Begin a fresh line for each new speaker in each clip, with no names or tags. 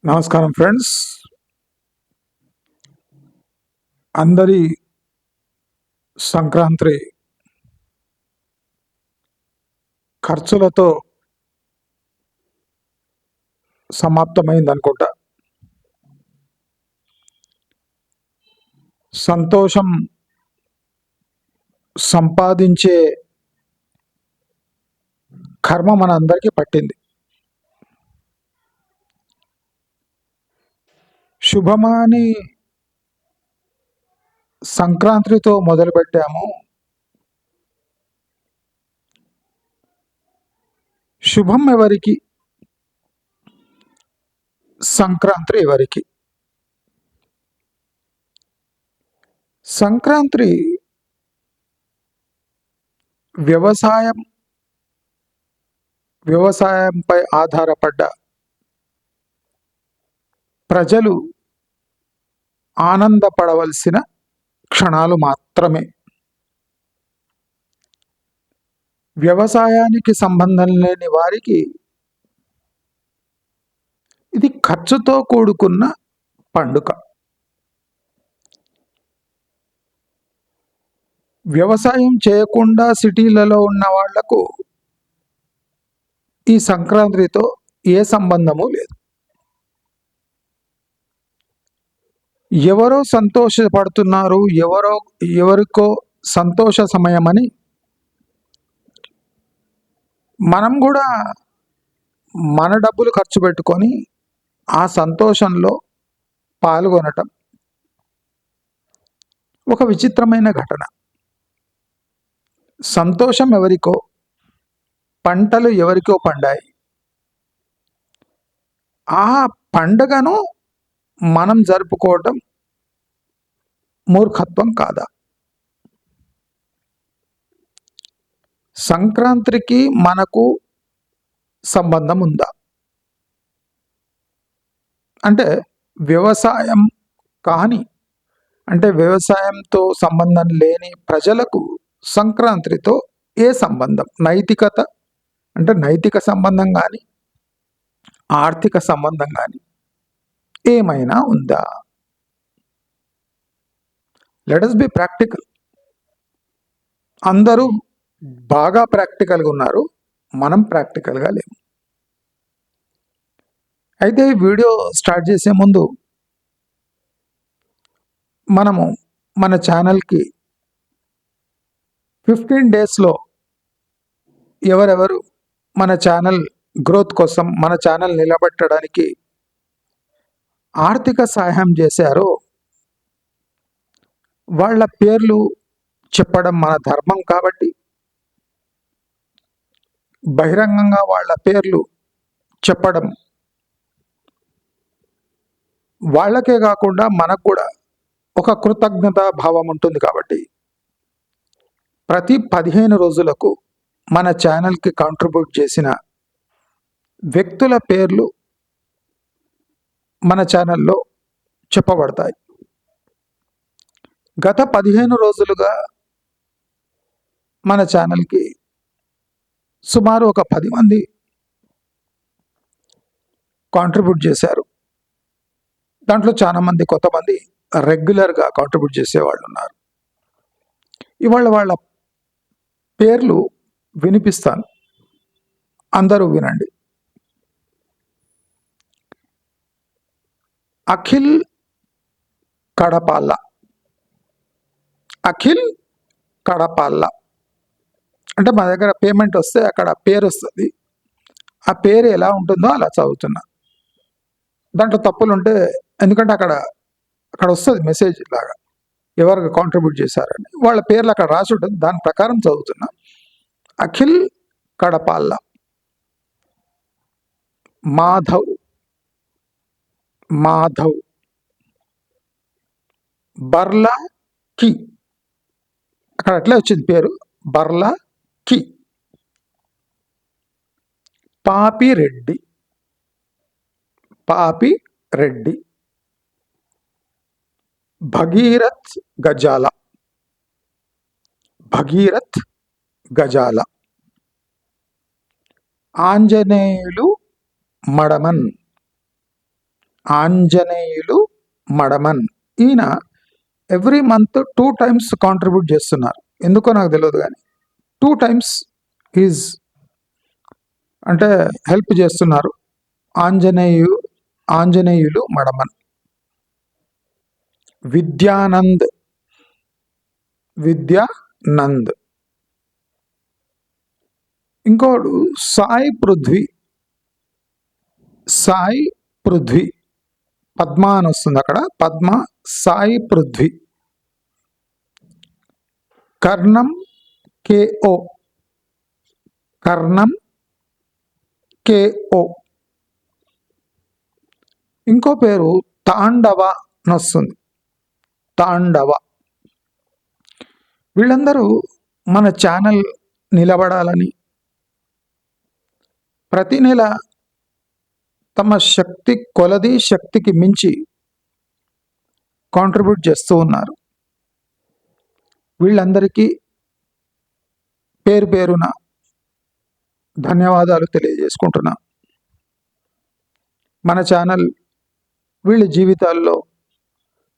నమస్కారం ఫ్రెండ్స్. అందరి సంక్రాంతి ఖర్చులతో సమాప్తమైంది అనుకుంటా. సంతోషం సంపాదించే కర్మ మన అందరికీ పట్టింది. శుభమాని సంక్రాంతితో మొదలుపెట్టాము. శుభం ఎవరికి, సంక్రాంతి ఎవరికి? సంక్రాంతి వ్యవసాయంపై ఆధారపడ్డ ప్రజలు ఆనందపడవలసిన క్షణాలు మాత్రమే. వ్యవసాయానికి సంబంధం లేని వారికి ఇది ఖర్చుతో కూడుకున్న పండుగ. వ్యవసాయం చేయకుండా సిటీలలో ఉన్న వాళ్లకు ఈ సంక్రాంతితో ఏ సంబంధము లేదు. ఎవరో సంతోషపడుతున్నారు, ఎవరికో సంతోష సమయమని మనం కూడా మన డబ్బులు ఖర్చు పెట్టుకొని ఆ సంతోషంలో పాల్గొనటం ఒక విచిత్రమైన ఘటన. సంతోషం ఎవరికో, పంటలు ఎవరికో పండాయి. ఆ పండుగను మనం జరుపుకోవటం మూర్ఖత్వం కాదా? సంక్రాంతికి మనకు సంబంధం ఉందా? అంటే వ్యవసాయం కానీ, అంటే వ్యవసాయంతో సంబంధం లేని ప్రజలకు సంక్రాంతితో ఏ సంబంధం? నైతికత అంటే నైతిక సంబంధం కానీ, ఆర్థిక సంబంధం కానీ ఏమైనా ఉందా? Let us be practical. అందరూ బాగా ప్రాక్టికల్గా ఉన్నారు, మనం ప్రాక్టికల్గా లేము. అయితే వీడియో స్టార్ట్ చేసే ముందు మనము మన ఛానల్కి 15 డేస్లో ఎవరెవరు మన ఛానల్ గ్రోత్ కోసం, మన ఛానల్ నిలబెట్టడానికి ఆర్థిక సహాయం చేశారో వాళ్ళ పేర్లు చెప్పడం మన ధర్మం కాబట్టి బహిరంగంగా వాళ్ళ పేర్లు చెప్పడం వాళ్ళకే కాకుండా మనకు కూడా ఒక కృతజ్ఞతా భావం ఉంటుంది. కాబట్టి ప్రతి 15 రోజులకు మన ఛానల్కి కాంట్రిబ్యూట్ చేసిన వ్యక్తుల పేర్లు మన ఛానల్లో చెప్పబడతాయి. గత 15 రోజులుగా మన ఛానల్కి సుమారు ఒక 10 మంది కాంట్రిబ్యూట్ చేశారు. దాంట్లో చాలామంది కొంతమంది రెగ్యులర్గా కాంట్రిబ్యూట్ చేసేవాళ్ళు ఉన్నారు. ఇవాళ వాళ్ళ పేర్లు వినిపిస్తాను, అందరూ వినండి. అఖిల్ కడపాల్ల. అఖిల్ కడపాల్ల అంటే మా దగ్గర పేమెంట్ వస్తే అక్కడ పేరు వస్తుంది. ఆ పేరు ఎలా ఉంటుందో అలా చదువుతున్నా. దాంట్లో తప్పులు ఉంటే, ఎందుకంటే అక్కడ వస్తుంది మెసేజ్ లాగా ఎవరికి కాంట్రిబ్యూట్ చేశారని, వాళ్ళ పేర్లు అక్కడ రాసి ఉంటుంది, దాని ప్రకారం చదువుతున్నా. అఖిల్ కడపాల్ల, మాధవ్, బర్లా కి, అక్కడ అట్లే వచ్చింది పేరు, బర్లా కి. పాపిరెడ్డి, భగీరథ్ గజాల, ఆంజనేయులు మడమన్, ఆంజనేయులు మడమన్. ఈయన ఎవ్రీ మంత్ 2 times కాంట్రిబ్యూట్ చేస్తున్నారు. ఎందుకో నాకు తెలియదు కానీ 2 times ఈజ్ అంటే హెల్ప్ చేస్తున్నారు. ఆంజనేయులు మడమన్. విద్యానంద్ ఇంకోడు సాయి పృథ్వీ పద్మ అని వస్తుంది అక్కడ, పద్మ సాయి పృథ్వీ. కర్ణం కేఓ. ఇంకో పేరు తాండవ అని వస్తుంది, తాండవ. వీళ్ళందరూ మన ఛానల్ నిలబడాలని ప్రతి నెల తమ శక్తి కొలది, శక్తికి మించి కాంట్రిబ్యూట్ చేస్తూ ఉన్నారు. వీళ్ళందరికీ పేరు పేరున ధన్యవాదాలు తెలియజేసుకుంటున్నా. మన ఛానల్ వీళ్ళ జీవితాల్లో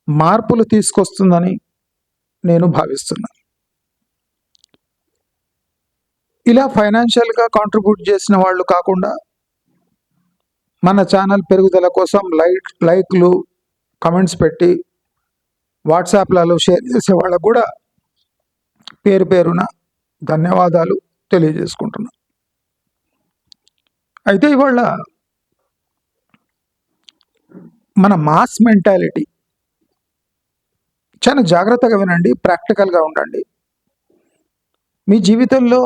మార్పులు తీసుకొస్తుందని నేను భావిస్తున్నా. ఇలా ఫైనాన్షియల్గా కాంట్రిబ్యూట్ చేసిన వాళ్ళు కాకుండా మన ఛానల్ పెరుగుదల కోసం లైక్లు, కమెంట్స్ పెట్టి వాట్సాప్లలో షేర్ చేసే వాళ్ళకు కూడా పేరు పేరున ధన్యవాదాలు తెలియజేసుకుంటున్నా. అయితే ఇవాళ మన మాస్ మెంటాలిటీ చాలా జాగ్రత్తగా వినండి, ప్రాక్టికల్గా ఉండండి. మీ జీవితంలో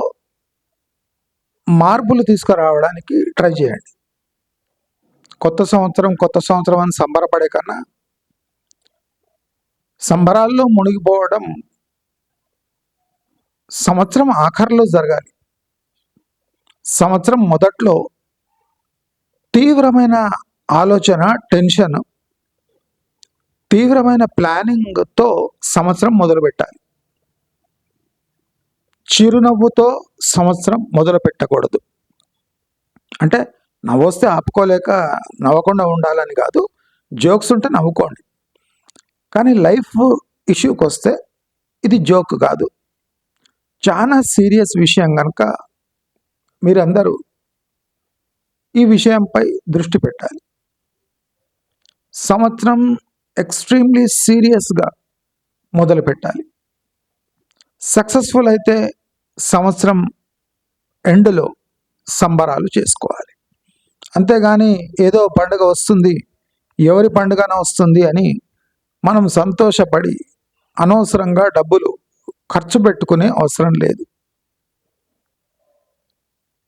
మార్పులు తీసుకురావడానికి ట్రై చేయండి. కొత్త సంవత్సరం అని సంబరపడే కన్నా సంబరాల్లో మునిగిపోవడం సంవత్సరం ఆఖరిలో జరగాలి. సంవత్సరం మొదట్లో తీవ్రమైన ఆలోచన, టెన్షన్, తీవ్రమైన ప్లానింగ్తో సంవత్సరం మొదలుపెట్టాలి. చిరునవ్వుతో సంవత్సరం మొదలు పెట్టకూడదు. అంటే నవ్వొస్తే ఆపుకోలేక నవ్వకుండా ఉండాలని కాదు, జోక్స్ ఉంటే నవ్వుకోండి. కానీ లైఫ్ ఇష్యూకి వస్తే ఇది జోక్ కాదు, చాలా సీరియస్ విషయం కనుక మీరందరూ ఈ విషయంపై దృష్టి పెట్టాలి. సంవత్సరం ఎక్స్ట్రీమ్లీ సీరియస్గా మొదలు పెట్టాలి. సక్సెస్ఫుల్ అయితే సంవత్సరం ఎండ్లో సంబరాలు చేసుకోవాలి. అంతేగాని ఏదో పండుగ వస్తుంది, ఎవరి పండుగన వస్తుంది అని మనం సంతోషపడి అనవసరంగా డబ్బులు ఖర్చు పెట్టుకునే అవసరం లేదు.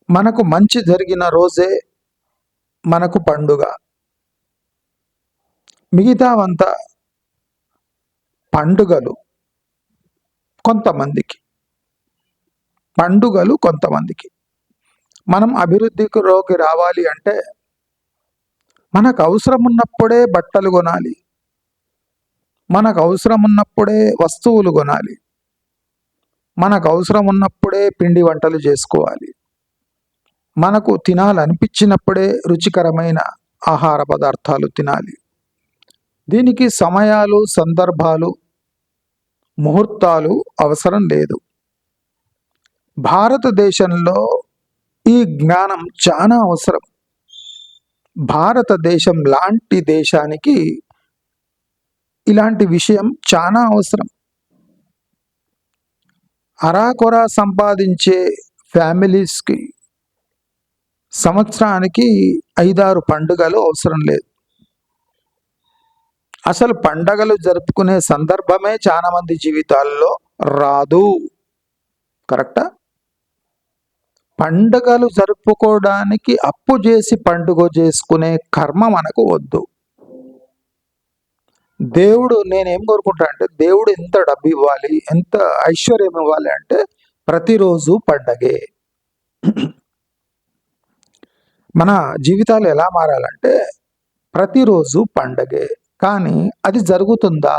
మనకు మంచి జరిగిన రోజే మనకు పండుగ. మిగతావంతా పండుగలు కొంతమందికి. మనం అభివృద్ధిలోకి రావాలి అంటే మనకు అవసరం ఉన్నప్పుడే బట్టలు కొనాలి, మనకు అవసరం ఉన్నప్పుడే వస్తువులు కొనాలి, మనకు అవసరం ఉన్నప్పుడే పిండి వంటలు చేసుకోవాలి, మనకు తినాలనిపించినప్పుడే రుచికరమైన ఆహార పదార్థాలు తినాలి. దీనికి సమయాలు, సందర్భాలు, ముహూర్తాలు అవసరం లేదు. భారతదేశంలో ఈ జ్ఞానం చాలా అవసరం. భారతదేశం లాంటి దేశానికి ఇలాంటి విషయం చాలా అవసరం. అరాకొరా సంపాదించే ఫ్యామిలీస్కి సంవత్సరానికి 5-6 పండుగలు అవసరం లేదు. అసలు పండగలు జరుపుకునే సందర్భమే చాలా మంది జీవితాల్లో రాదు. కరెక్టా? పండుగలు జరుపుకోవడానికి అప్పు చేసి పండుగ చేసుకునే కర్మ మనకు వద్దు. దేవుడు నేనేం కోరుకుంటా అంటే, దేవుడు ఎంత డబ్బు ఇవ్వాలి, ఎంత ఐశ్వర్యం ఇవ్వాలి అంటే ప్రతిరోజు పండగే. మన జీవితాలు ఎలా మారాలంటే ప్రతిరోజు పండగే. కానీ అది జరుగుతుందా?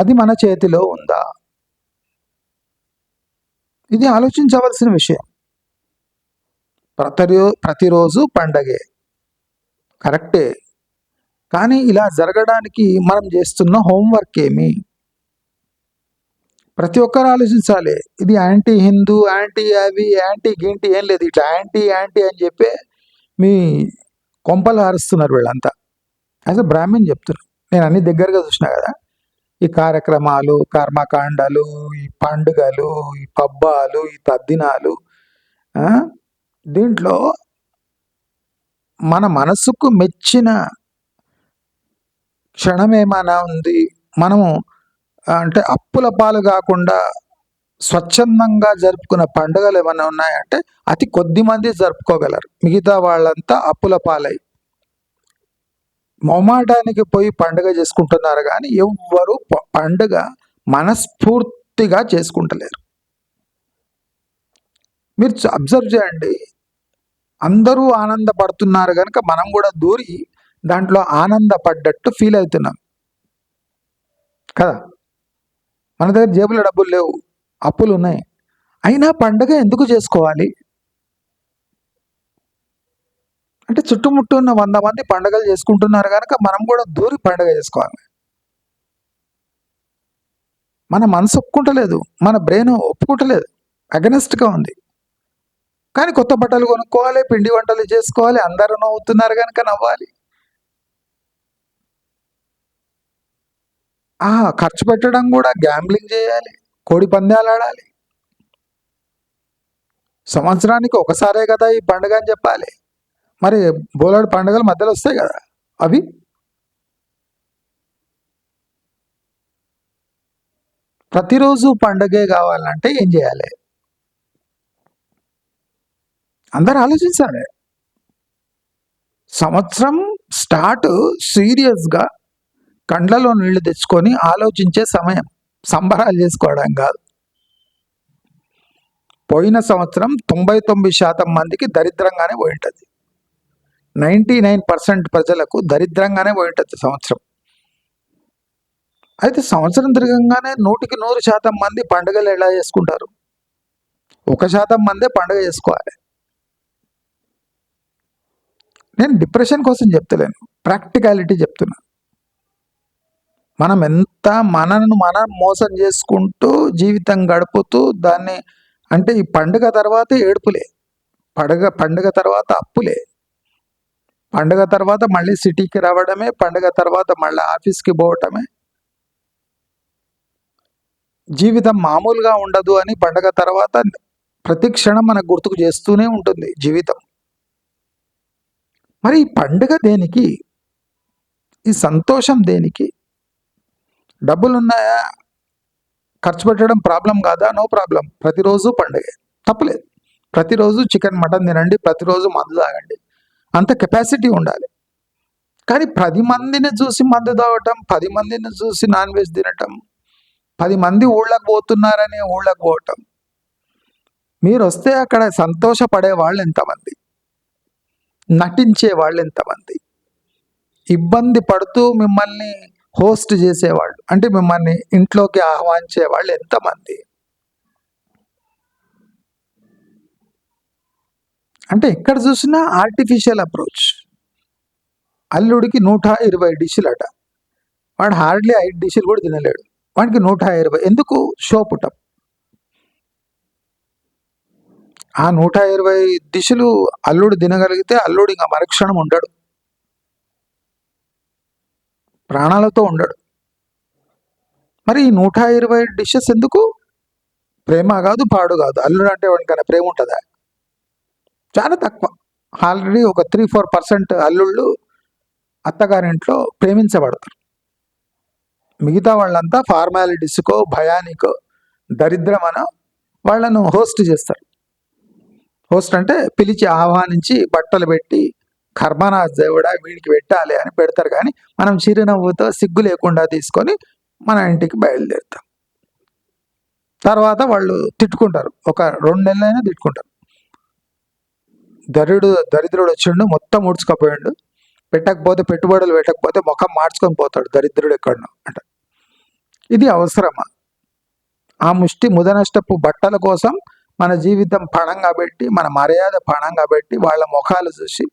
అది మన చేతిలో ఉందా? ఇది ఆలోచించవలసిన విషయం. ప్రతిరోజు పండగే. కరెక్టే. కానీ ఇలా జరగడానికి మనం చేస్తున్న హోంవర్క్ ఏమి? ప్రతి ఒక్కరు ఆలోచించాలి. ఇది యాంటీ హిందూ, యాంటీ అవి, యాంటీ గింటి ఏం లేదు. ఇట్లా యాంటీ యాంటీ అని చెప్పి మీ కొంపలు హారుస్తున్నారు వీళ్ళంతా. యాజ్ అ బ్రాహ్మణ్ చెప్తున్నా. నేను అన్ని దగ్గరగా చూసినా కదా. ఈ కార్యక్రమాలు, కర్మకాండాలు, ఈ పండుగలు, ఈ పబ్బాలు, ఈ తద్దినాలు, దీంట్లో మన మనసుకు మెచ్చిన క్షణం ఏమైనా ఉంది? మనము అంటే అప్పుల పాలు కాకుండా స్వచ్ఛందంగా జరుపుకున్న పండుగలు ఏమైనా ఉన్నాయంటే అతి కొద్ది మంది జరుపుకోగలరు. మిగతా వాళ్ళంతా అప్పుల పాలై మొమాటానికి పోయి పండుగ చేసుకుంటున్నారు. కానీ ఎవ్వరు పండుగ మనస్ఫూర్తిగా చేసుకుంటలేరు. మీరు అబ్జర్వ్ చేయండి. అందరూ ఆనందపడుతున్నారు కనుక మనం కూడా దూరి దాంట్లో ఆనందపడ్డట్టు ఫీల్ అవుతున్నాం కదా. మన దగ్గర జేబులో డబ్బులు లేవు, అప్పులు ఉన్నాయి. అయినా పండుగ ఎందుకు చేసుకోవాలి అంటే చుట్టుముట్టు ఉన్న 100 మంది పండుగలు చేసుకుంటున్నారు కనుక మనం కూడా దూరి పండుగ చేసుకోవాలి. మన మనసు ఒప్పుకుంటలేదు, మన బ్రెయిన్ ఒప్పుకుంటలేదు, అగనెస్ట్గా ఉంది. కానీ కొత్త బట్టలు కొనుక్కోవాలి, పిండి వంటలు చేసుకోవాలి, అందరూ నవ్వుతున్నారు కనుక నవ్వాలి. ఖర్చు పెట్టడం కూడా గ్యాంబ్లింగ్ చేయాలి, కోడి పందాలు ఆడాలి. సంవత్సరానికి ఒకసారే కదా ఈ పండుగ అని చెప్పాలి. మరి బోలాడు పండుగలు మధ్యలో వస్తాయి కదా, అవి ప్రతిరోజు పండుగే కావాలంటే ఏం చేయాలి? అందరు ఆలోచించాలి. సంవత్సరం స్టార్ట్ సీరియస్గా కండ్లలో నీళ్లు తెచ్చుకొని ఆలోచించే సమయం, సంబరాలు చేసుకోవడం కాదు. పోయిన సంవత్సరం 99% మందికి దరిద్రంగానే పోయి ఉంటుంది. 99% ప్రజలకు దరిద్రంగానే పోయి ఉంటుంది సంవత్సరం. అయితే సంవత్సరం తిరగంగానే 100% మంది పండుగలు ఎలా చేసుకుంటారు? 1% మందే పండుగ చేసుకోవాలి. నేను డిప్రెషన్ కోసం చెప్తలేను, ప్రాక్టికాలిటీ చెప్తున్నా. మనం ఎంత మనను మనం మోసం చేసుకుంటూ జీవితం గడుపుతూ దాన్ని అంటే ఈ పండుగ తర్వాత ఏడుపులే, పండుగ తర్వాత అప్పులే, పండుగ తర్వాత మళ్ళీ సిటీకి రావడమే, పండుగ తర్వాత మళ్ళీ ఆఫీస్కి పోవటమే. జీవితం మామూలుగా ఉండదు అని పండుగ తర్వాత ప్రతి క్షణం మనకు గుర్తుకు చేస్తూనే ఉంటుంది జీవితం. మరి ఈ పండుగ దేనికి? ఈ సంతోషం దేనికి? డబ్బులున్నాయా? ఖర్చు పెట్టడం ప్రాబ్లం కాదా? No problem. ప్రతిరోజు పండుగ, తప్పలేదు. ప్రతిరోజు చికెన్ మటన్ తినండి, ప్రతిరోజు మందు తాగండి, అంత కెపాసిటీ ఉండాలి. కానీ 10 మందిని చూసి మందు తాగటం, 10 మందిని చూసి నాన్ వెజ్ తినటం, 10 మంది ఊళ్ళకు పోతున్నారని ఊళ్ళకు పోవటం. మీరు వస్తే అక్కడ సంతోషపడే వాళ్ళు ఎంతమంది, నటించే వాళ్ళు ఎంతమంది, ఇబ్బంది పడుతూ మిమ్మల్ని హోస్ట్ చేసేవాళ్ళు అంటే మిమ్మల్ని ఇంట్లోకి ఆహ్వానించే వాళ్ళు ఎంతమంది? అంటే ఎక్కడ చూసినా ఆర్టిఫిషియల్ అప్రోచ్. అల్లుడికి 120 డిష్లు అట, వాడు హార్డ్లీ 5 డిష్లు కూడా తినలేడు, వాడికి 120. ఎందుకు? షో పుటం. ఆ 120 డిష్లు అల్లుడు తినగలిగితే అల్లుడు ఇంకా మరుక్షణం ఉండడు, ప్రాణాలతో ఉండడు. మరి ఈ 120 డిషెస్ ఎందుకు? ప్రేమ కాదు, పాడు కాదు. అల్లుడు అంటే వాడికన్నా ప్రేమ ఉంటుందా? చాలా తక్కువ. ఆల్రెడీ ఒక 3-4% అల్లుళ్ళు అత్తగారింట్లో ప్రేమించబడతారు. మిగతా వాళ్ళంతా ఫార్మాలిటీస్కో భయానికో దరిద్రమనో వాళ్ళను హోస్ట్ చేస్తారు. హోస్ట్ అంటే పిలిచి ఆహ్వానించి బట్టలు పెట్టి కర్మనా దేవుడా వీడికి పెట్టాలి అని పెడతారు. కానీ మనం చిరునవ్వుతో సిగ్గు లేకుండా తీసుకొని మన ఇంటికి బయలుదేరుతాం. తర్వాత వాళ్ళు తిట్టుకుంటారు, ఒక 2 నెలలైనా తిట్టుకుంటారు. దరిద్రుడు వచ్చిండు, మొత్తం ముడుచుకపోయాడు, పెట్టకపోతే పెట్టుబడులు పెట్టకపోతే ముఖం మార్చుకొని పోతాడు దరిద్రుడు ఎక్కడనో అంట. ఇది అవసరమా? ఆ ముష్టి ముదనష్టపు బట్టల కోసం మన జీవితం పణంగా పెట్టి, మన మర్యాద పణంగా పెట్టి, వాళ్ళ ముఖాలు చూసి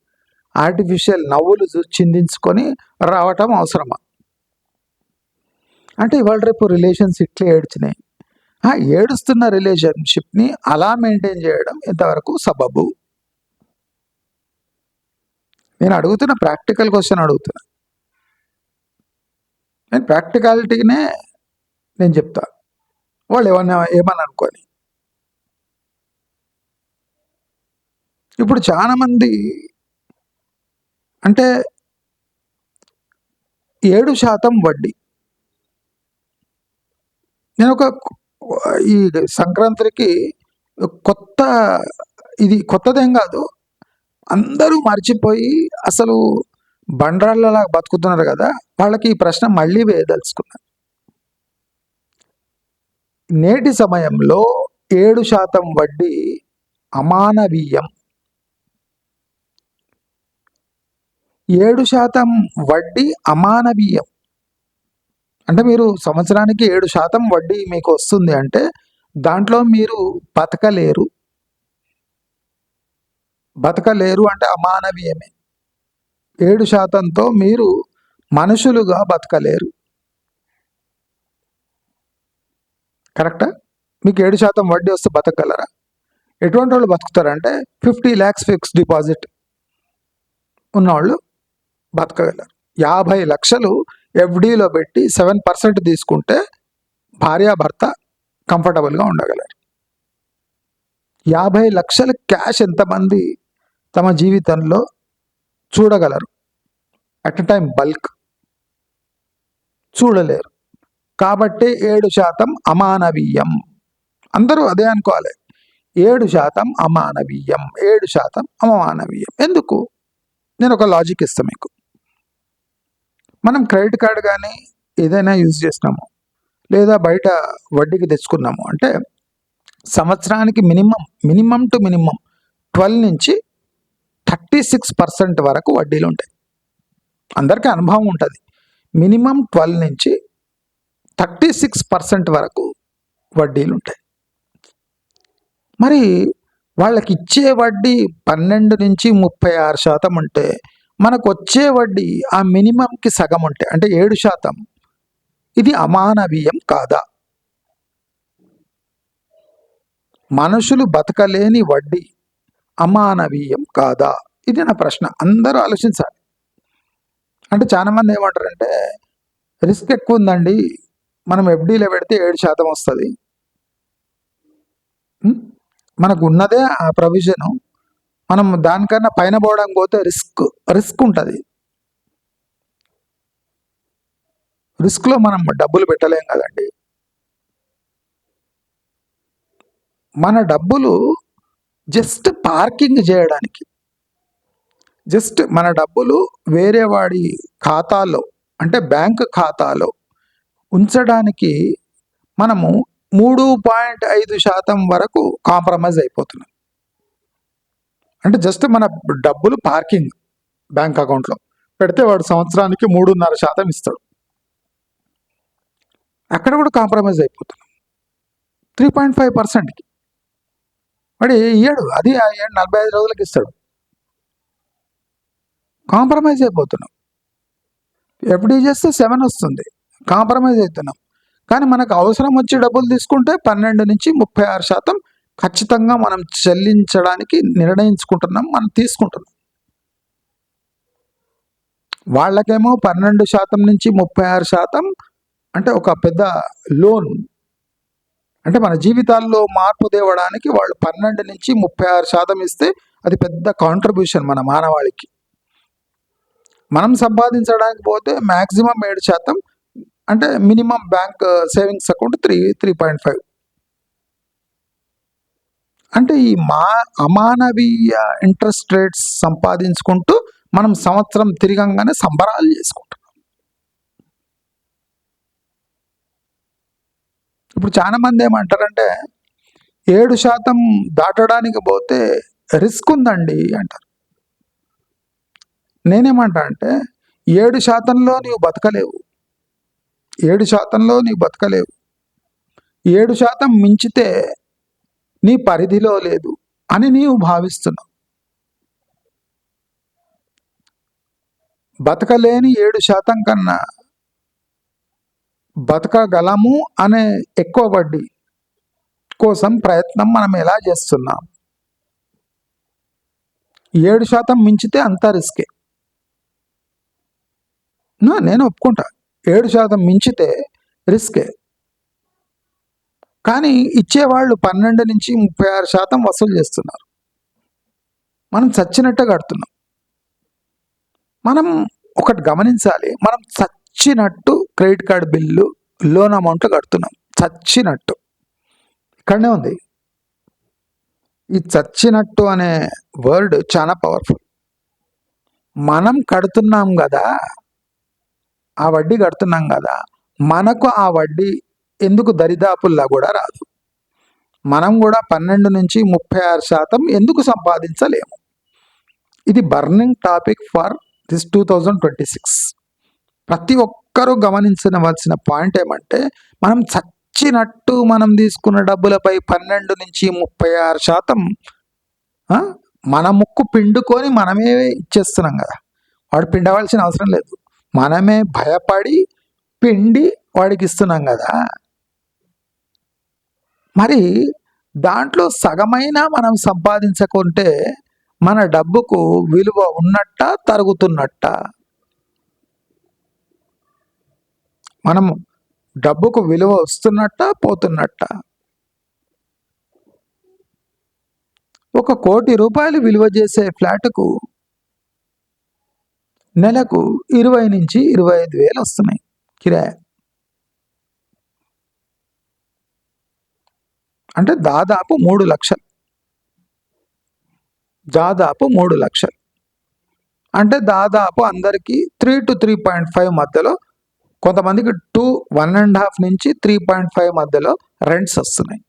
ఆర్టిఫిషియల్ నవ్వులు చిందించుకొని రావటం అవసరమా? అంటే ఇవాళ రేపు రిలేషన్స్ ఇట్లే ఏడ్చినాయి. ఏడుస్తున్న రిలేషన్షిప్ని అలా మెయింటైన్ చేయడం ఎంతవరకు సబబు? నేను అడుగుతున్న ప్రాక్టికల్ క్వశ్చన్ అడుగుతున్నా. నేను ప్రాక్టికాలిటీనే నేను చెప్తా, వాళ్ళు ఏమని అనుకోని. ఇప్పుడు చాలామంది అంటే 7% వడ్డీ. నేను ఈ సంక్రాంతికి ఇది కొత్తదేం కాదు, అందరూ మర్చిపోయి అసలు బండరాళ్ళలా బతుకుతున్నారు కదా, వాళ్ళకి ఈ ప్రశ్న మళ్ళీ వేయదలుచుకున్నారు. నేటి సమయంలో 7% వడ్డీ అమానవీయం. 7% వడ్డీ అమానవీయం అంటే మీరు సంవత్సరానికి 7% వడ్డీ మీకు వస్తుంది అంటే దాంట్లో మీరు బతకలేరు అంటే అమానవీయమే. 7%తో మీరు మనుషులుగా బతకలేరు. కరెక్టా? మీకు 7% వడ్డీ వస్తే బతకగలరా? ఎటువంటి వాళ్ళు బతుకుతారంటే 50 lakhs ఫిక్స్డ్ డిపాజిట్ ఉన్నవాళ్ళు బతకగలరు. 50 లక్షలు ఎఫ్డీలో పెట్టి 7% తీసుకుంటే భార్యాభర్త కంఫర్టబుల్గా ఉండగలరు. 50 లక్షల క్యాష్ ఎంతమంది తమ జీవితంలో చూడగలరు? అట్ ఎ టైం బల్క్ చూడలేరు. కాబట్టి 7% అమానవీయం. అందరూ అదే అనుకోవాలి, 7% అమానవీయం, 7% అమానవీయం. ఎందుకు? నేను ఒక లాజిక్ ఇస్తాను మీకు. మనం క్రెడిట్ కార్డ్ కానీ ఏదైనా యూజ్ చేసినాము లేదా బయట వడ్డీకి తెచ్చుకున్నాము అంటే సంవత్సరానికి మినిమం టు మినిమం 12 నుంచి 36% వరకు వడ్డీలు ఉంటాయి. అందరికీ అనుభవం ఉంటుంది. మినిమం 12 నుంచి 36% వరకు వడ్డీలు ఉంటాయి. మరి వాళ్ళకి ఇచ్చే వడ్డీ 12 నుంచి 36% ఉంటే మనకు వచ్చే వడ్డీ ఆ మినిమంకి సగం ఉంటే అంటే 7%. ఇది అమానవీయం కాదా? మనుషులు బతకలేని వడ్డీ అమానవీయం కాదా? ఇది నా ప్రశ్న. అందరూ ఆలోచించాలి. అంటే చాలామంది ఏమంటారంటే రిస్క్ ఎక్కువ ఉందండి, మనం ఎఫ్డీలో పెడితే 7% వస్తుంది, మనకు ఉన్నదే ఆ ప్రొవిజను, మనం దానికన్నా పైన పోవడానికి పోతే రిస్క్ ఉంటుంది. రిస్క్లో మనం డబ్బులు పెట్టలేం కదండి. మన డబ్బులు జస్ట్ పార్కింగ్ చేయడానికి, మన డబ్బులు వేరే వాడి ఖాతాలో అంటే బ్యాంక్ ఖాతాలో ఉంచడానికి మనము 3.5% వరకు కాంప్రమైజ్ అయిపోతున్నాం. అంటే జస్ట్ మన డబ్బులు పార్కింగ్ బ్యాంక్ అకౌంట్లో పెడితే వాడు సంవత్సరానికి 3.5% ఇస్తాడు. అక్కడ కూడా కాంప్రమైజ్ అయిపోతున్నాం. 3.5%కి వాడు ఇయ్యాడు, అది 45 రోజులకి ఇస్తాడు. కాంప్రమైజ్ అయిపోతున్నాం. ఎఫ్డీ చేస్తే 7 వస్తుంది, కాంప్రమైజ్ అవుతున్నాం. కానీ మనకు అవసరం వచ్చి డబ్బులు తీసుకుంటే 12 నుంచి 36% ఖచ్చితంగా మనం చెల్లించడానికి నిర్ణయించుకుంటున్నాం, మనం తీసుకుంటున్నాం. వాళ్ళకేమో 12% నుంచి 36% అంటే ఒక పెద్ద లోన్. అంటే మన జీవితాల్లో మార్పు తేవడానికి వాళ్ళు 12 నుంచి 36% ఇస్తే అది పెద్ద కాంట్రిబ్యూషన్ మన మానవాళికి. మనం సంపాదించడానికి పోతే మ్యాక్సిమం 7%, అంటే మినిమం బ్యాంక్ సేవింగ్స్ అకౌంట్ 3.5. అంటే ఈ అమానవీయ ఇంట్రెస్ట్ రేట్స్ సంపాదించుకుంటూ మనం సంవత్సరం తిరగంగానే సంబరాలు చేసుకుంటున్నాం. ఇప్పుడు చాలా మంది ఏమంటారంటే 7% దాటడానికి పోతే రిస్క్ ఉందండి అంటారు. నేనేమంటా అంటే 7%లో నీవు బతకలేవు, 7%లో నీవు బతకలేవు. 7% మించితే నీ పరిధిలో లేదు అని నీవు భావిస్తున్నావు. బతకలేని 7% కన్నా బతకగలము అనే ఎక్కువ వడ్డీ కోసం ప్రయత్నం మనం ఎలా చేస్తున్నాం? 7% మించితే అంతా రిస్కే. నేను ఒప్పుకుంటా, 7% మించితే రిస్కే. కానీ ఇచ్చేవాళ్ళు 12 నుంచి 36% వసూలు చేస్తున్నారు. మనం చచ్చినట్టే కడుతున్నాం. మనం ఒకటి గమనించాలి, మనం చచ్చినట్టు credit card bill, loan amount కడుతున్నాం. చచ్చినట్టు ఇక్కడనే ఉంది. ఈ చచ్చినట్టు అనే వర్డ్ చాలా పవర్ఫుల్. మనం కడుతున్నాం కదా, ఆ వడ్డీ కడుతున్నాం కదా, మనకు ఆ వడ్డీ ఎందుకు దరిదాపుల్లా కూడా రాదు. మనం కూడా 12 నుంచి 36% ఎందుకు సంపాదించలేము? ఇది బర్నింగ్ టాపిక్ ఫర్ దిస్ 2026. ప్రతి ఒక్కరూ గమనించవలసిన పాయింట్ ఏమంటే, మనం చచ్చినట్టు మనం తీసుకున్న డబ్బులపై 12 నుంచి 36% మన ముక్కు పిండుకొని మనమే ఇచ్చేస్తున్నాం కదా. వాడు పిండవలసిన అవసరం లేదు, మనమే భయపడి పిండి వాడికి ఇస్తున్నాం కదా. మరి దాంట్లో సగమైనా మనం సంపాదించకుంటే మన డబ్బుకు విలువ ఉన్నట్ట, తరుగుతున్నట్ట? మనం డబ్బుకు విలువ వస్తున్నట్ట, పోతున్నట్ట? 1 కోటి రూపాయలు విలువ చేసే ఫ్లాట్కు నెలకు 20 నుంచి 25 వేలు వస్తున్నాయి కిరాయి. అంటే దాదాపు 3 లక్షలు. అంటే దాదాపు అందరికీ 3 to 3.5 మధ్యలో, కొంతమందికి 1.5 నుంచి 3.5 మధ్యలో రెంట్స్ వస్తున్నాయి.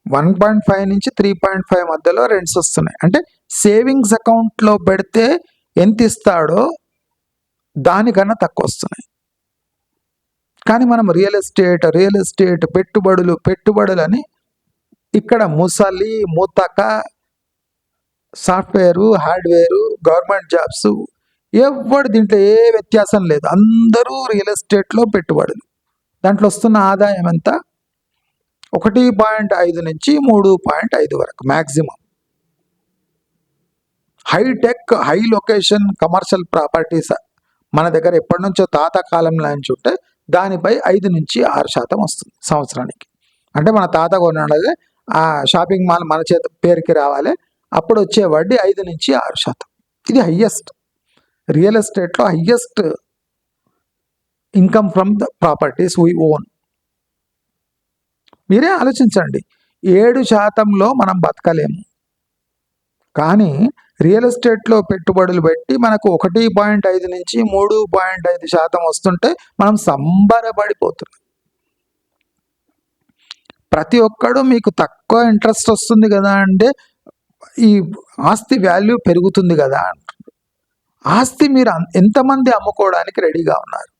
1.5 నుంచి 3.5 మధ్యలో రెంట్స్ వస్తున్నాయి. అంటే సేవింగ్స్ అకౌంట్లో పెడితే ఎంత ఇస్తాడో దానికన్నా తక్కువ వస్తున్నాయి. కానీ మనం రియల్ ఎస్టేట్ పెట్టుబడులని ఇక్కడ ముసలి ముతక, సాఫ్ట్వేరు, హార్డ్వేరు, గవర్నమెంట్ జాబ్స్, ఎవరు దీంట్లో ఏ వ్యత్యాసం లేదు. అందరూ రియల్ ఎస్టేట్లో పెట్టుబడులు. దాంట్లో వస్తున్న ఆదాయం ఎంత? 1.5 నుంచి 3.5 వరకు maximum. Hitech, high location commercial properties మన దగ్గర ఎప్పటి నుంచో తాత కాలంలో నుంచి ఉంటే దానిపై 5 నుంచి 6% వస్తుంది సంవత్సరానికి. అంటే మన తాత కొన్నాడే ఆ షాపింగ్ మాల్ మన పేరుకి రావాలి, అప్పుడు వచ్చే వడ్డీ 5 నుంచి 6%. ఇది హయ్యెస్ట్, రియల్ ఎస్టేట్లో highest income from the properties we own. మీరే ఆలోచించండి, 7%లో మనం బతకలేము. కానీ రియల్ ఎస్టేట్లో పెట్టుబడులు పెట్టి మనకు 1.5 నుంచి 3.5% వస్తుంటే మనం సంబరపడిపోతున్నాం. ప్రతి ఒక్కడు మీకు తక్కువ ఇంట్రెస్ట్ వస్తుంది కదా అంటే ఈ ఆస్తి వాల్యూ పెరుగుతుంది కదా అంటారు. ఆస్తి మీరు ఎంతమంది అమ్ముకోవడానికి రెడీగా ఉన్నారు?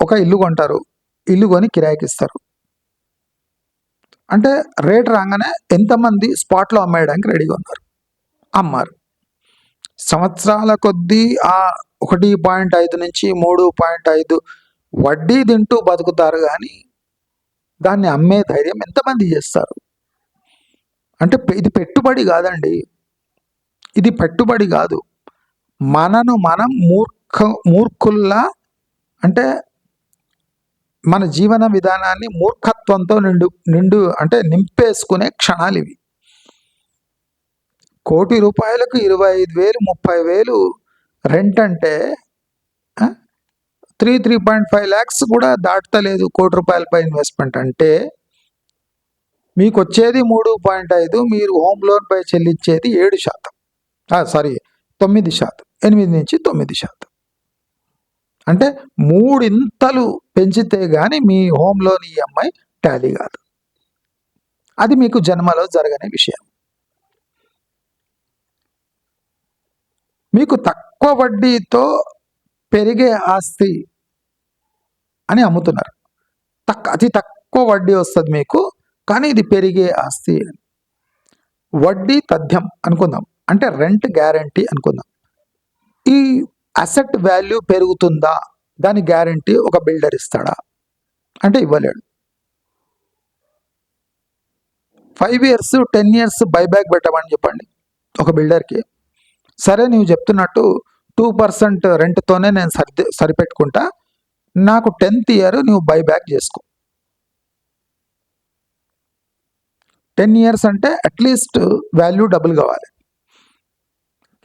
ఒక ఇల్లు కొంటారు, ఇల్లు కొని కిరాయికి ఇస్తారు. అంటే రేట్ రాగానే ఎంతమంది స్పాట్లో అమ్మేయడానికి రెడీగా ఉన్నారు? అమ్మారు. సంవత్సరాల కొద్దీ ఆ 1.5 నుంచి 3.5 వడ్డీ తింటూ బతుకుతారు, కానీ దాన్ని అమ్మే ధైర్యం ఎంతమంది చేస్తారు? అంటే ఇది పెట్టుబడి కాదండి, ఇది పెట్టుబడి కాదు. మనను మనం మూర్ఖుల్లా, అంటే మన జీవన విధానాన్ని మూర్ఖత్వంతో నింపేసుకునే క్షణాలు ఇవి. 1 కోటి రూపాయలకు 25,000, 30,000 రెంట్ అంటే 3.5 lakhs కూడా దాటలేదు 1 కోటి రూపాయలపై ఇన్వెస్ట్మెంట్ అంటే. మీకు వచ్చేది 3.5, మీరు హోమ్ లోన్ పై చెల్లించేది 7%, 9%, 8 నుంచి 9%. అంటే 3 ఇంతలు పెంచితే కానీ మీ హోమ్ లోన్ ఈఎంఐ టాలీ కాదు. అది మీకు జన్మలో జరగని విషయం. మీకు తక్కువ వడ్డీతో పెరిగే ఆస్తి అని అమ్ముతున్నారు. అతి తక్కువ వడ్డీ వస్తుంది మీకు, కానీ ఇది పెరిగే ఆస్తి. వడ్డీ తథ్యం అనుకుందాం, అంటే రెంట్ గ్యారంటీ అనుకుందాం. ఈ అసెట్ వాల్యూ పెరుగుతుందా, దాని గ్యారంటీ ఒక బిల్డర్ ఇస్తాడా అంటే ఇవ్వలేడు. 5 years 10 years బైబ్యాక్ పెట్టమని చెప్పండి ఒక బిల్డర్కి. సరే, నువ్వు చెప్తున్నట్టు 2% రెంట్తోనే నేను సరిపెట్టుకుంటా, నాకు 10th year నువ్వు బైబ్యాక్ చేసుకో. 10 years అంటే అట్లీస్ట్ వాల్యూ డబుల్ కావాలి.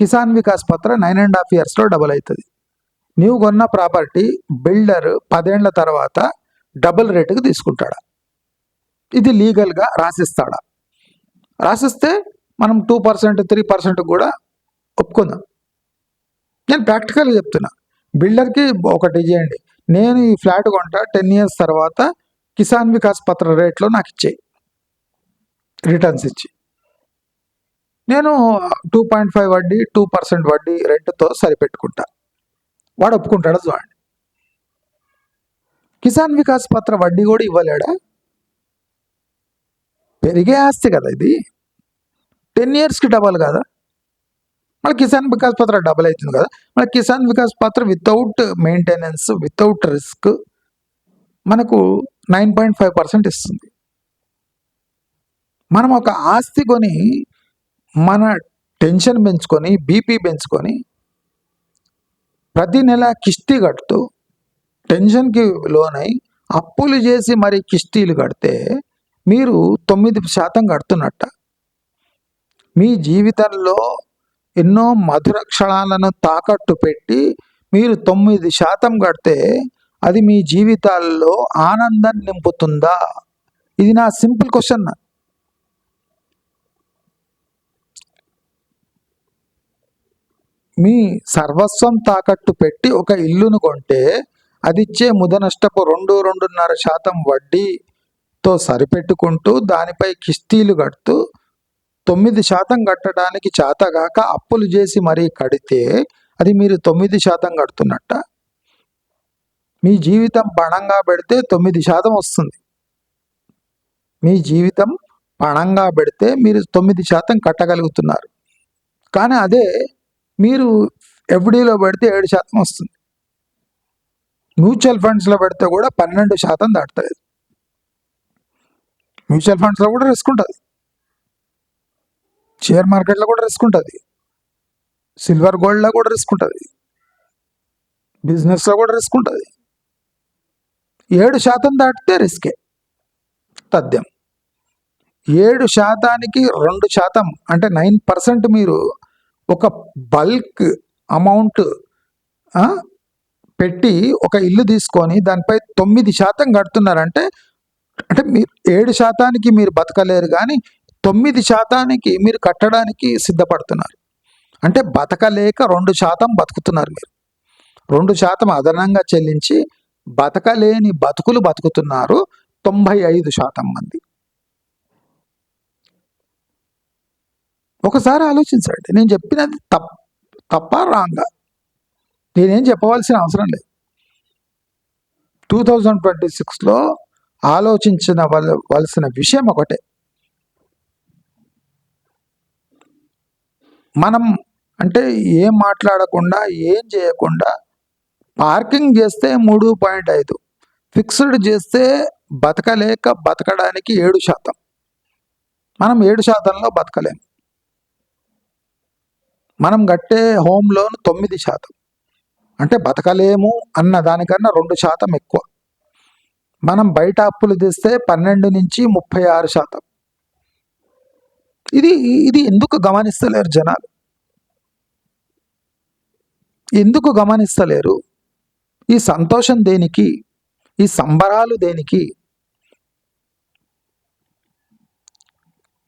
కిసాన్ వికాస్ పత్ర 9.5 yearsలో డబుల్ అవుతుంది. నీవు కొన్న ప్రాపర్టీ బిల్డర్ 10 ఏళ్ల తర్వాత డబుల్ రేటుకు తీసుకుంటాడా? ఇది లీగల్గా రాసిస్తాడా? రాసిస్తే మనం 2% 3% కూడా ఒప్పుకుందాం. నేను ప్రాక్టికల్గా చెప్తున్నా. బిల్డర్కి ఒకటి చేయండి, నేను ఈ ఫ్లాట్ కొంటా, 10 years తర్వాత కిసాన్ వికాస్ పత్ర రేట్లో నాకు ఇచ్చేయి, రిటర్న్స్ ఇచ్చి నేను 2.5 వడ్డీ 2% వడ్డీ రెంట్తో సరిపెట్టుకుంటా. వాడు ఒప్పుకుంటాడా? చూడండి. కిసాన్ వికాస్ పత్ర వడ్డీ కూడా ఇవ్వలేడా? పెరిగే ఆస్తి కదా ఇది, 10 yearsకి డబల్ కదా. మళ్ళీ కిసాన్ వికాస్ పత్ర డబల్ అవుతుంది కదా. మళ్ళీ కిసాన్ వికాస్ పత్ర వితౌట్ మెయింటెనెన్స్, వితౌట్ రిస్క్ మనకు 9.5% ఇస్తుంది. మనం ఒక ఆస్తి కొని మన టెన్షన్ పెంచుకొని, బీపీ పెంచుకొని, ప్రతి నెల కిస్తీ కడుతూ టెన్షన్కి లోనై అప్పులు చేసి మరి కిస్తీలు కడితే మీరు 9% కడుతున్నట్ట. మీ జీవితంలో ఎన్నో మధుర క్షణాలను తాకట్టు పెట్టి మీరు 9% కడితే అది మీ జీవితాల్లో ఆనందం నింపుతుందా? ఇది నా సింపుల్ క్వశ్చన్. మీ సర్వస్వం తాకట్టు పెట్టి ఒక ఇల్లును కొంటే అది ఇచ్చే ముద నష్టపు 2-2.5% వడ్డీతో సరిపెట్టుకుంటూ దానిపై కిస్తీలు కడుతూ 9% కట్టడానికి చేతగాక అప్పులు చేసి మరీ కడితే అది మీరు 9% కడుతున్నట్ట. మీ జీవితం పణంగా పెడితే 9% వస్తుంది. మీ జీవితం పణంగా పెడితే మీరు 9% కట్టగలుగుతున్నారు. కానీ అదే మీరు ఎఫ్డీలో పెడితే 7% వస్తుంది. మ్యూచువల్ ఫండ్స్లో పెడితే కూడా 12% దాటుతుంది. మ్యూచువల్ ఫండ్స్లో కూడా రిస్క్ ఉంటుంది, షేర్ మార్కెట్లో కూడా రిస్క్ ఉంటుంది, సిల్వర్ గోల్డ్లో కూడా రిస్క్ ఉంటుంది, బిజినెస్లో కూడా రిస్క్ ఉంటుంది. 7% దాటితే రిస్కే తథ్యం. 7%కి 2% అంటే 9% మీరు ఒక బల్క్ అమౌంట్ పెట్టి ఒక ఇల్లు తీసుకొని దానిపై 9% కడుతున్నారంటే, అంటే మీరు 7%కి మీరు బతకలేరు, కానీ 9%కి మీరు కట్టడానికి సిద్ధపడుతున్నారు. అంటే బతకలేక 2% బతుకుతున్నారు. మీరు 2% అదనంగా చెల్లించి బతకలేని బతుకులు బతుకుతున్నారు 95% మంది. ఒకసారి ఆలోచించండి. నేను చెప్పినది తప్ప రాంగా? నేనేం చెప్పవలసిన అవసరం లేదు. 2026లో ఆలోచించవలసిన విషయం ఒకటే. మనం అంటే ఏం మాట్లాడకుండా, ఏం చేయకుండా పార్కింగ్ చేస్తే 3.5, ఫిక్స్డ్ చేస్తే బతకలేక బతకడానికి 7%. మనం 7%లో బతకలేం. మనం కట్టే హోమ్ లోన్ 9%, అంటే బతకలేము అన్న దానికన్నా 2% ఎక్కువ. మనం బయట అప్పులు తెస్తే 12 నుంచి 36%. ఇది ఎందుకు గమనిస్తలేరు జనాలు? ఎందుకు గమనిస్తలేరు? ఈ సంతోషం దేనికి? ఈ సంబరాలు దేనికి?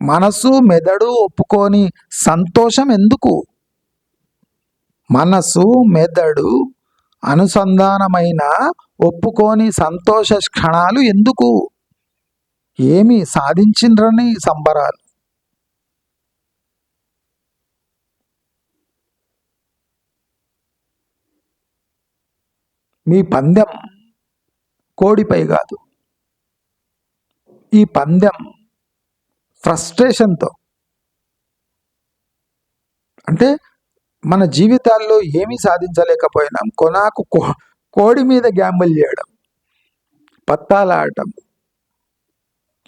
మనసు మెదడు ఒప్పుకొని సంతోషం ఎందుకు? మనసు మెదడు అనుసంధానమైన ఒప్పుకొని సంతోష క్షణాలు ఎందుకు? ఏమి సాధించిండ్రని సంబరాలు? మీ పందెం కోడిపై కాదు. ఈ పందెం ఫ్రస్ట్రేషన్తో, అంటే మన జీవితాల్లో ఏమీ సాధించలేకపోయినాం, కొనాకు కోడి మీద గ్యాంబుల్ చేయడం, పత్తాలాడటం.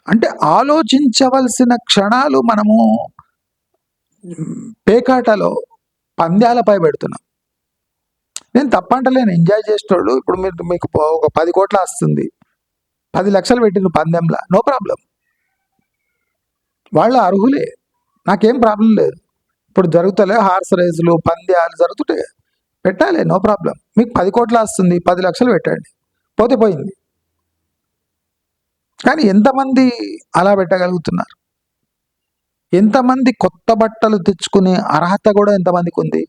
అంటే ఆలోచించవలసిన క్షణాలు మనము పేకాటలో పందాలపై పెడుతున్నాం. నేను తప్పంటలేను, ఎంజాయ్ చేసేటోళ్ళు ఇప్పుడు మీకు ఒక 10 కోట్ల వస్తుంది, 10 లక్షలు పెట్టిన పందెంలా, నో ప్రాబ్లం, వాళ్ళు అర్హులే, నాకేం ప్రాబ్లం లేదు. ఇప్పుడు జరుగుతలే హార్స్ రేసులు, పంద్యాలు జరుగుతుంటే పెట్టాలి, నో ప్రాబ్లం. మీకు 10 కోట్ల వస్తుంది, 10 లక్షలు పెట్టండి, పోతే పోయింది. కానీ ఎంతమంది అలా పెట్టగలుగుతున్నారు? ఎంతమంది కొత్త బట్టలు తెచ్చుకునే అర్హత కూడా ఎంతమందికి ఉంది?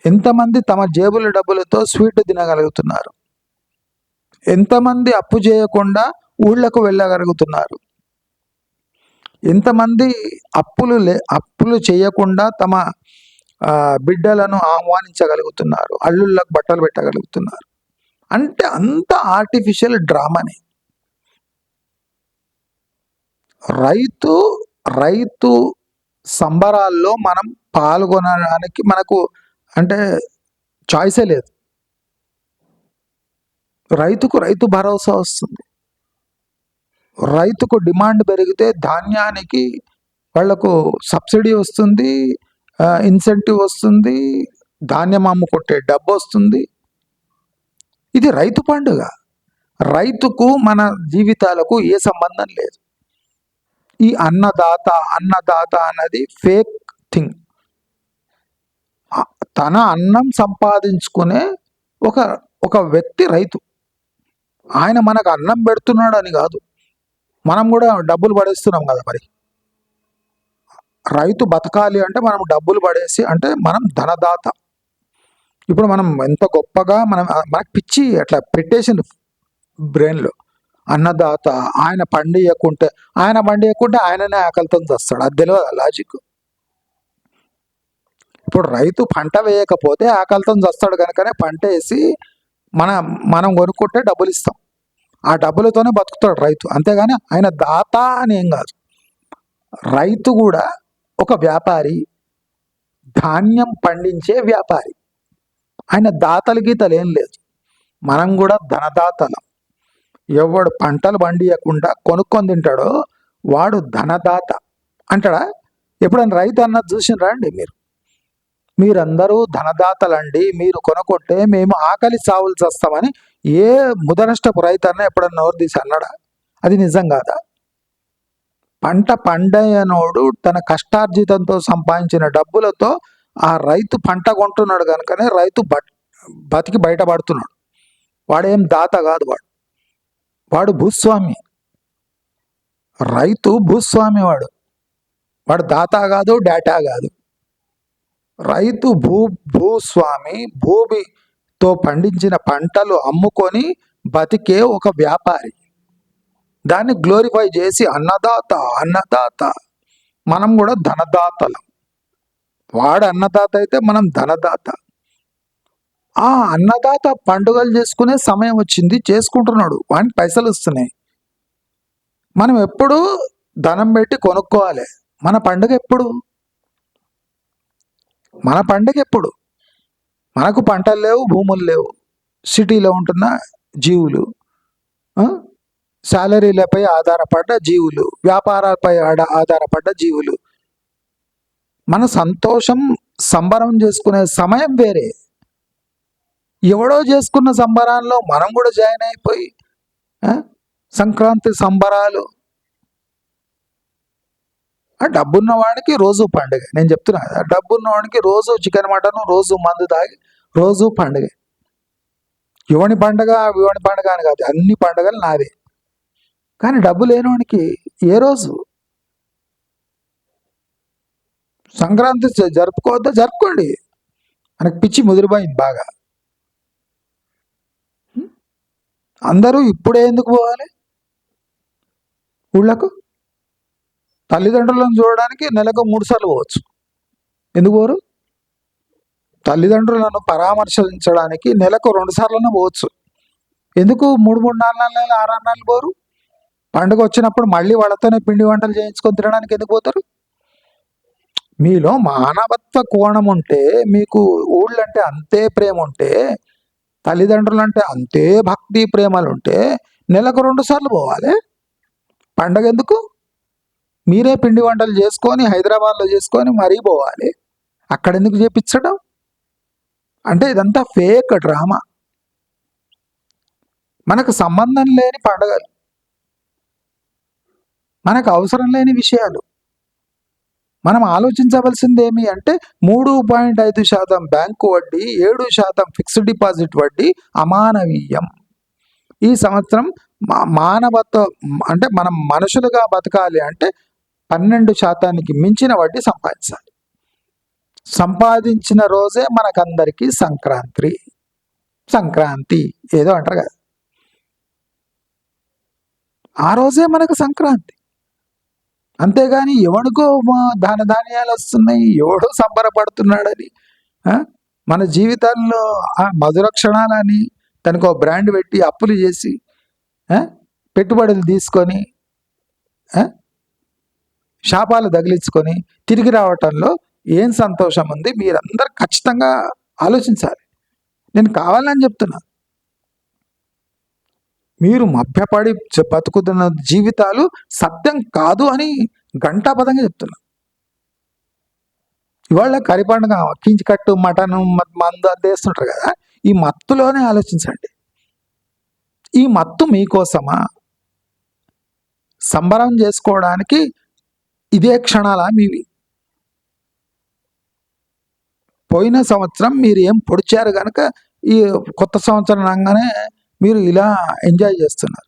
ఎంతమంది తమ జేబుల డబ్బులతో స్వీట్ తినగలుగుతున్నారు? ఎంతమంది అప్పు చేయకుండా ఊళ్ళకు వెళ్ళగలుగుతున్నారు? ఎంతమంది అప్పులు చేయకుండా తమ బిడ్డలను ఆహ్వానించగలుగుతున్నారు, అల్లుళ్ళకు బట్టలు పెట్టగలుగుతున్నారు? అంటే అంత ఆర్టిఫిషియల్ డ్రామాని. రైతు సంబరాల్లో మనం పాల్గొనడానికి మనకు అంటే చాయిసే లేదు. రైతు భరోసా వస్తుంది. రైతుకు డిమాండ్ పెరిగితే ధాన్యానికి వాళ్లకు సబ్సిడీ వస్తుంది, ఇన్సెంటివ్ వస్తుంది, ధాన్యం అమ్ముకొట్టే డబ్బు వస్తుంది. ఇది రైతు పండుగ. రైతుకు మన జీవితాలకు ఏ సంబంధం లేదు. ఈ అన్నదాత అన్నది ఫేక్ థింగ్. తన అన్నం సంపాదించుకునే ఒక వ్యక్తి రైతు. ఆయన మనకు అన్నం పెడుతున్నాడు అని కాదు, మనం కూడా డబ్బులు పడేస్తున్నాం కదా. మరి రైతు బతకాలి అంటే మనం డబ్బులు పడేసి, అంటే మనం ధనదాత. ఇప్పుడు మనం ఎంత గొప్పగా మనకు పిచ్చి అట్లా పెట్టేసింది బ్రెయిన్లో. అన్నదాత, ఆయన పండియకుంటే ఆయననే ఆకలితో చస్తాడు. అది తెలియదు లాజిక్. ఇప్పుడు రైతు పంట వేయకపోతే ఆకలితో చస్తాడు కనుకనే పంట వేసి మనం కొనుక్కుంటే డబ్బులు ఇస్తాం, ఆ డబ్బులతోనే బతుకుతాడు రైతు. అంతేగాని ఆయన దాత అని ఏం కాదు. రైతు కూడా ఒక వ్యాపారి, ధాన్యం పండించే వ్యాపారి. ఆయన దాతలు గీతలు ఏం లేదు. మనం కూడా ధనదాతలం. ఎవడు పంటలు పండియకుండా కొనుక్కొని తింటాడో వాడు ధనదాత అంటాడా? ఎప్పుడైనా రైతు అన్నది చూసినరా అండి? మీరందరూ ధనదాతలండి, మీరు కొనుక్కుంటే మేము ఆకలి చావులు చేస్తామని ఏ ముదనష్టపు రైతు అన్న ఎప్పుడన్నా నోరు తీసి అన్నాడా? అది నిజం కాదా? పంట పండయనోడు తన కష్టార్జితంతో సంపాదించిన డబ్బులతో ఆ రైతు పంట కొంటున్నాడు కనుకనే రైతు బతికి బయటపడుతున్నాడు. వాడేం దాత కాదు, వాడు భూస్వామి. రైతు భూస్వామి, వాడు దాత కాదు, డేటా కాదు. రైతు భూస్వామి. భూమితో పండించిన పంటలు అమ్ముకొని బతికే ఒక వ్యాపారి. దాన్ని గ్లోరిఫై చేసి అన్నదాత. మనం కూడా ధనదాతలం. వాడు అన్నదాత అయితే మనం ధనదాత. ఆ అన్నదాత పండుగలు చేసుకునే సమయం వచ్చింది, చేసుకుంటున్నాడు, వానికి పైసలు వస్తున్నాయి. మనం ఎప్పుడు ధనం పెట్టి కొనుక్కోవాలి. మన పండుగ ఎప్పుడు? మనకు పంటలు లేవు, భూములు లేవు, సిటీలో ఉంటున్న జీవులు, శాలరీలపై ఆధారపడ్డ జీవులు, వ్యాపారాలపై ఆధారపడ్డ జీవులు. మన సంతోషం సంబరం చేసుకునే సమయం వేరే. ఎవడో చేసుకున్న సంబరాల్లో మనం కూడా జాయిన్ అయిపోయి సంక్రాంతి సంబరాలు. డబ్బున్న వాడికి రోజు పండుగ. నేను చెప్తున్నా కదా, డబ్బున్న వాడికి రోజు చికెన్ మటన్, రోజు మందు తాగి రోజు పండుగ. యువని పండుగ అని కాదు, అన్ని పండుగలు నాదే. కానీ డబ్బు లేనివాడికి ఏ రోజు సంక్రాంతి జరుపుకోవద్దా? జరుపుకోండి, మనకు పిచ్చి ముదిరిపోయింది బాగా. అందరూ ఇప్పుడే ఎందుకు పోవాలి ఊళ్ళకు? తల్లిదండ్రులను చూడడానికి నెలకు 3 సార్లు పోవచ్చు. ఎందుకు పోరు? తల్లిదండ్రులను పరామర్శించడానికి నెలకు 2 సార్లనే పోవచ్చు. ఎందుకు 3 4 నెలలు 6 నెలలు పోరు? పండుగ వచ్చినప్పుడు మళ్ళీ వాళ్ళతోనే పిండి వంటలు చేయించుకొని తినడానికి ఎందుకు పోతారు? మీలో మానవత్వ కోణం ఉంటే, మీకు ఊళ్ళంటే అంతే ప్రేమ ఉంటే, తల్లిదండ్రులంటే అంతే భక్తి ప్రేమలుంటే, నెలకు 2 సార్లు పోవాలి. పండగెందుకు? మీరే పిండి వంటలు చేసుకొని, హైదరాబాద్‌లో చేసుకొని మరీ పోవాలి. అక్కడెందుకు చేపిచ్చడం? అంటే ఇదంతా ఫేక్ డ్రామా. మనకు సంబంధం లేని పండగలు. మనకు అవసరం లేని విషయాలు. మనం ఆలోచించవలసిందేమి అంటే 3.5% బ్యాంకు వడ్డీ, 7% ఫిక్స్డ్ డిపాజిట్ వడ్డీ అమానవీయం. ఈ సంవత్సరం మానవత్వం అంటే మనం మనుషులుగా బతకాలి అంటే 12%కి మించిన వడ్డీ సంపాదించాలి. సంపాదించిన రోజే మనకందరికీ సంక్రాంతి ఏదో అంటారు కదా, ఆ రోజే మనకు సంక్రాంతి. అంతేగాని ఎవడికో ధన ధాన్యాలు వస్తున్నాయి, ఎవడో సంబరపడుతున్నాడని, మన జీవితాల్లో మధుర క్షణాలని దానికి ఒక బ్రాండ్ పెట్టి అప్పులు చేసి పెట్టుబడులు తీసుకొని శాపాలు తగిలించుకొని తిరిగి రావటంలో ఏం సంతోషం ఉంది? మీరందరూ ఖచ్చితంగా ఆలోచించాలి. నేను కావాలని చెప్తున్నా. మీరు మభ్యపడి బతుకుతున్న జీవితాలు సత్యం కాదు అని ఘంటాపథంగా చెప్తున్నా. ఇవాళ కరి పండుగ కించికట్టు మటన్ మందు అందేస్తుంటారు కదా, ఈ మత్తులోనే ఆలోచించండి. ఈ మత్తు మీకోసమా? సంబరం చేసుకోవడానికి ఇదే క్షణాలా మీవి? పోయిన సంవత్సరం మీరు ఏం పొడిచారు కనుక ఈ కొత్త సంవత్సరం రాగానే మీరు ఇలా ఎంజాయ్ చేస్తున్నారు.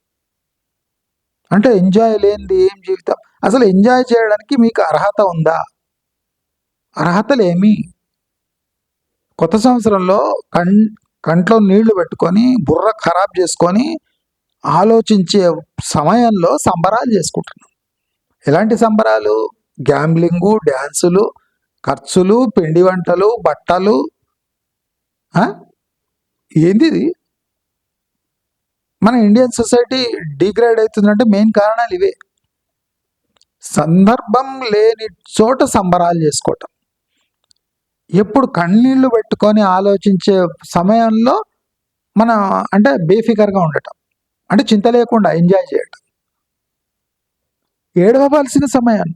అంటే ఎంజాయ్ లేనిది ఏం జీవితం? అసలు ఎంజాయ్ చేయడానికి మీకు అర్హత ఉందా? అర్హతలేమి? కొత్త సంవత్సరంలో కంట్లో నీళ్లు పెట్టుకొని బుర్ర ఖరాబ్ చేసుకొని ఆలోచించే సమయంలో సంబరాలు చేసుకుంటున్నాం. ఎలాంటి సంబరాలు? గ్యాంబ్లింగు, డ్యాన్సులు, ఖర్చులు, పిండి వంటలు, బట్టలు. ఏంది? మన ఇండియన్ సొసైటీ డిగ్రేడ్ అవుతుందంటే మెయిన్ కారణాలు ఇవే. సందర్భం లేని చోట సంబరాలు చేసుకోవటం, ఎప్పుడు కన్నీళ్లు పెట్టుకొని ఆలోచించే సమయంలో మన అంటే బేఫికర్గా ఉండటం, అంటే చింత లేకుండా ఎంజాయ్ చేయటం. ఏడవలసిన సమయం,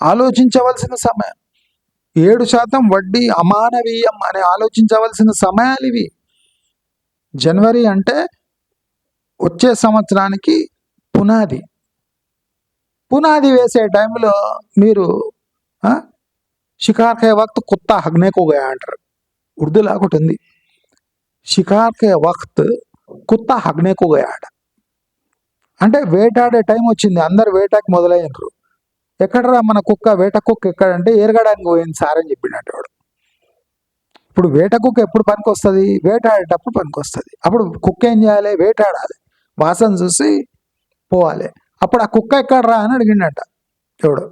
ఆలోచించవలసిన సమయం, 7% వడ్డీ అమానవీయం అని ఆలోచించవలసిన సమయాలు ఇవి. జనవరి అంటే వచ్చే సంవత్సరానికి పునాది వేసే టైంలో మీరు షికార్ కే వక్త్ కుత్తా హగ్నే కో గయా అంటారు. ఉర్దూలో ఒకటి ఉంది, షికార్ కే వక్త్ కుత్తా హగ్నే కో గయా అంటే వేటాడే టైం వచ్చింది, అందరు వేటకి మొదలైనరు. ఎక్కడరా మన కుక్క, వేట కుక్క ఎక్కడంటే ఏరగడానికి పోయింది సార్ అని చెప్పినట్టు వాడు. ఇప్పుడు వేట కుక్క ఎప్పుడు పనికి వస్తుంది? వేటాడేటప్పుడు పనికి వస్తుంది. అప్పుడు కుక్క ఏం చేయాలి? వేటాడాలి, వాసన చూసి పోవాలి. అప్పుడు ఆ కుక్క ఎక్కడరా అని అడిగిండట ఎవడు.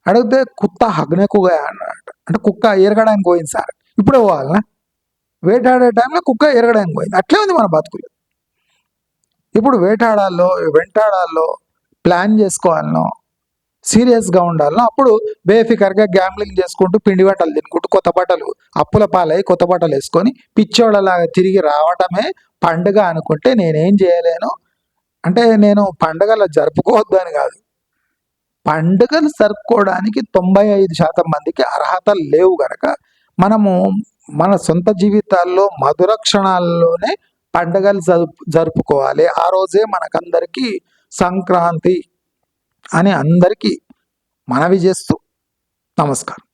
అడిగితే కుత్త హగ్నెక్కుగా అన్నట, అంటే కుక్క ఎరగడానికి పోయింది సార్. ఇప్పుడే పోవాలనా? వేటాడే టైంలో కుక్క ఎరగడానికి పోయింది. అట్లే ఉంది మన బతుకులు. ఇప్పుడు వెంటాడాల్లో ప్లాన్ చేసుకోవాలనో, సీరియస్గా ఉండాలనో, అప్పుడు బేఫికర్గా గ్యాంబ్లింగ్ చేసుకుంటూ పిండి వంటలు తినుకుంటూ కొత్త బట్టలు అప్పుల పాలై కొత్త బట్టలు వేసుకొని పిచ్చోళ్ళలాగా తిరిగి రావటమే పండుగ అనుకుంటే నేనేం చేయలేను. అంటే నేను పండుగలు జరుపుకోవద్దు అని కాదు, పండుగలు జరుపుకోవడానికి 95% మందికి అర్హత లేవు గనక మనము మన సొంత జీవితాల్లో మధుర క్షణాల్లోనే పండుగలు జరుపుకోవాలి. ఆ రోజే మనకందరికీ సంక్రాంతి అని అందరికీ మనవి చేస్తూ నమస్కారం.